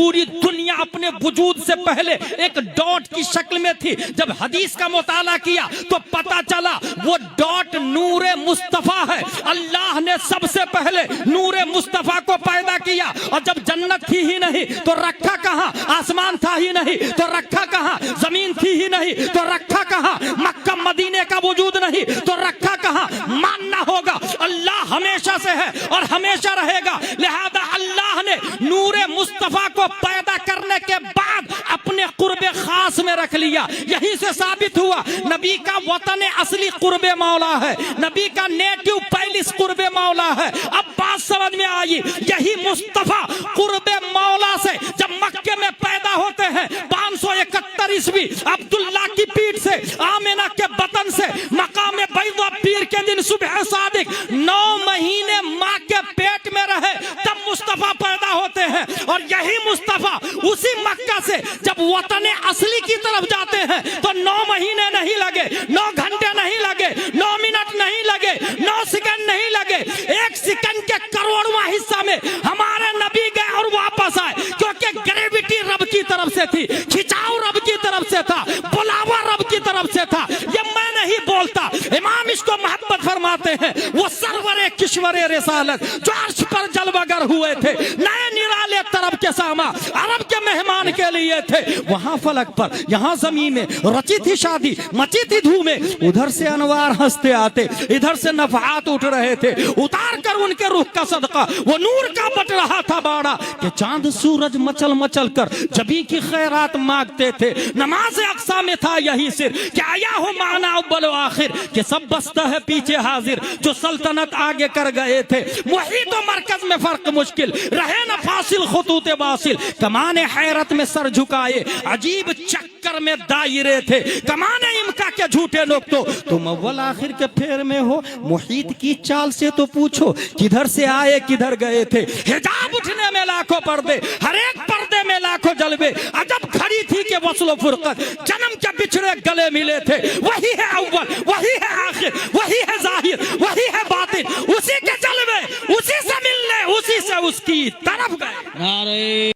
پوری دنیا اپنے وجود سے پہلے ایک ڈاٹ کی شکل میں تھی. جب حدیث کا مطالعہ کیا تو پتا چلا وہ ڈاٹ نور مصطفیٰ ہے. اللہ نے سب سے پہلے نور مصطفیٰ کو پیدا کیا. اور جب جنت تھی ہی نہیں تو رکھا کہاں؟ آسمان تھا ہی نہیں تو رکھا کہاں؟ زمین تھی ہی نہیں تو رکھا کہاں؟ مکہ مدینے کا وجود نہیں تو رکھا کہاں؟ ماننا ہوگا اللہ ہمیشہ سے ہے اور ہمیشہ رہے گا. لہذا اللہ نے نور مصطفیٰ کو پیدا کرنے کے بعد اپنے قرب خاص میں رکھ لیا. یہیں سے ثابت ہوا نبی کا وطن اصلی قرب مولا ہے, نبی کا نیٹو پیلس قرب مولا ہے. اب بات سمجھ میں آئی, یہی مصطفیٰ قرب مولا سے جب مکے میں پیدا ہوتے ہیں 571 عیسوی عبداللہ کی پیٹ سے, آمنہ کے بطن سے, مقام بیضا پیر کے دن صبح صادق 9 مہینے ماں کے پیٹ میں رہے تب مصطفیٰ پیدا ہوتے ہیں. اور یہی مصطفیٰ اسی مکہ سے جب وطن اصلی کی طرف جاتے ہیں تو 9 مہینے نہیں لگے, 9 گھنٹے نہیں لگے, 9 منٹ نہیں لگے, 9 سیکنڈ نہیں لگے. 1 سیکنڈ کے کروڑواں حصہ میں ہمارے نبی گئے اور واپس آئے, کیونکہ گریویٹی رب کی طرف سے تھی, کھچاؤ رب کی طرف سے تھا, بلاوا رب کی طرف سے تھا. یہ میں نہیں بولتا, امام اس کو محبت فرماتے ہیں. وہ سرور کشور رسالت جو عرش پر جلوہ گر ہوئے تھے, نئے نرالے طرب کے ساما عرب کے مہمان کے لیے تھے. وہاں فلک پر, یہاں زمین میں رچی تھی شادی, مچی تھی دھومیں. ادھر سے انوار ہنستے آتے, ادھر سے نفحات اٹھ رہے تھے. اتار کر ان کے روح کا صدقہ وہ نور کا بٹ رہا تھا باڑا کہ چاند سورج مچل مچل کر جبی کی خیرات مانگتے تھے. نماز اقصا میں تھا یہی سر کہ آیا ہو معنی اول و آخر کہ سب بستہ ہے پیچھے حاضر جو سلطنت آگے کر گئے تھے. محیط و مرکز میں فرق مشکل رہے نہ فاصل خطوط واصل. کمان حیرت میں سر جھکائے عجیب چکر میں دائرے تھے. کمان امکا کے جھوٹے لوگ تو تم اول آخر کے پھیر میں ہو. محیط کی چال سے تو پوچھو کدھر سے آئے کدھر گئے تھے. حجاب اٹھنے میں لاکھوں پردے, ہر ایک پردے میں لاکھوں جلوے. عجب کھڑی تھی کہ وصل و فرقت جنم کے بچھڑے گلے ملے تھے. وہی ہے اول, وہی ہے آخر, وہی ہے ظاہر, وہی ہے باطن. اسی کے جلوے, اسی سے ملنے, اسی سے اس کی طرف گئے. نعرہ